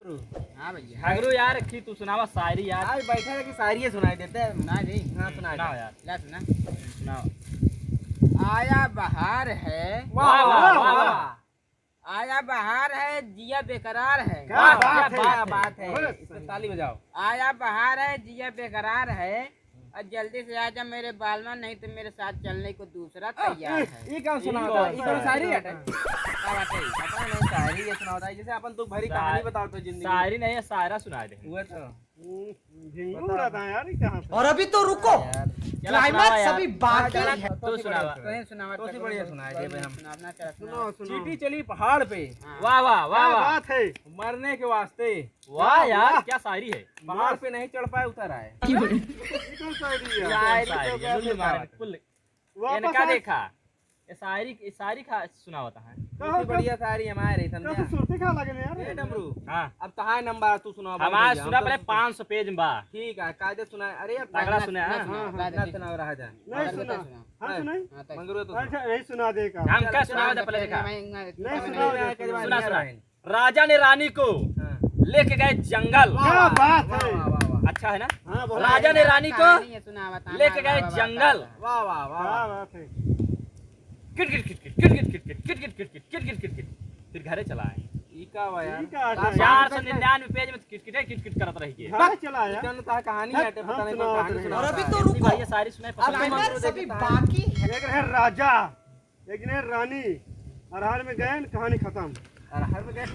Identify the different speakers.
Speaker 1: हाँ भैया
Speaker 2: ठगरू यार की तू सुनावा शायरी यार।
Speaker 1: आज बैठे थे कि शायरी सुनाई देते हैं। सुना दी। हाँ सुना
Speaker 2: सुनाओ यार।
Speaker 1: ला सुना।
Speaker 2: सुनाओ।
Speaker 1: आया बहार है।
Speaker 2: वाह वाह वाह वाह।
Speaker 1: आया बहार है जिया बेकरार है।
Speaker 2: वाह,
Speaker 1: क्या
Speaker 2: क्या
Speaker 1: बात है।
Speaker 2: इसमें ताली बजाओ।
Speaker 1: आया बहार है जिया बेकरार है और जल्दी से आजा मेरे बालमा नहीं तो मेरे साथ चलने को दूसरा तैयार है।
Speaker 2: ये कौन सुनाता है?
Speaker 1: ये कौन शायरी है? क्या बात है? पता नहीं शायरी ये सुनाता है जैसे अपन तो भरी कहानी बताओ तो जिंदगी।
Speaker 2: शायरी नहीं है शायरा सुना दे।
Speaker 1: हुआ तो
Speaker 3: और अभी तो रुको, क्लाइमैक्स अभी बाकी है।
Speaker 2: तू सुनावा।
Speaker 1: तो से बढ़िया सुनाए दे भाई हम। सुनाना चला
Speaker 4: सुनो सुनो
Speaker 1: चीटी चली पहाड़ पे
Speaker 2: वाह वाह वाह
Speaker 4: क्या
Speaker 2: वाह
Speaker 4: बात है।
Speaker 1: मरने के वास्ते
Speaker 2: वाह यार क्या शायरी है।
Speaker 1: पहाड़ पे नहीं चढ़ पाए उतर आए।
Speaker 4: ये कौन शायरी है?
Speaker 1: शायरी तो क्या
Speaker 4: वापस
Speaker 2: इनका
Speaker 4: आ-
Speaker 2: देखा ये शायरी का सुना होता है।
Speaker 1: सबसे बढ़िया शायरी हमारे
Speaker 4: कैसे
Speaker 1: समझा।
Speaker 4: सुनते क्या लगे यार?
Speaker 1: ए डमरू
Speaker 2: हाँ
Speaker 1: अब तहां नंबर तू सुना।
Speaker 2: हमारा सुना पहले 500 पेज में बा।
Speaker 1: ठीक है कायदे सुना। अरे यार
Speaker 2: तगड़ा सुना है।
Speaker 1: ना सुना रहा जा
Speaker 4: नहीं सुना। हाँ सुनाई।
Speaker 1: मंगरू तो
Speaker 4: अच्छा यही सुना दे का।
Speaker 2: हम क्या सुनावा था पहले देखा।
Speaker 1: सुना
Speaker 2: सुना। राजा ने रानी को लेके गए जंगल।
Speaker 4: क्या बात है।
Speaker 2: अच्छा है ना।
Speaker 4: हाँ बहुत
Speaker 2: राजा ने रानी को लेके गए जंगल।
Speaker 1: वाह वाह वाह
Speaker 4: क्या बात है।
Speaker 2: Kit kit kit kit kit kit kit kit kit kit kit kit kit kit kit फिर घरे चला आए।
Speaker 1: ई का हुआ यार।
Speaker 4: ई का आशा है।
Speaker 2: 499 पेज में किट किट किट किट करत रही है।
Speaker 4: कहाँ चला आया?
Speaker 1: इकन ता कहानी है पता नहीं कोई कहानी सुना।
Speaker 3: और अभी तो रुको,
Speaker 2: भाई ये सारी सुनाई पता नहीं।
Speaker 3: क्लाइमैक्स अभी बाकी है।
Speaker 4: एक है राजा, एक है रानी, अरहर में गए कहानी खत्म।
Speaker 1: और हर में गए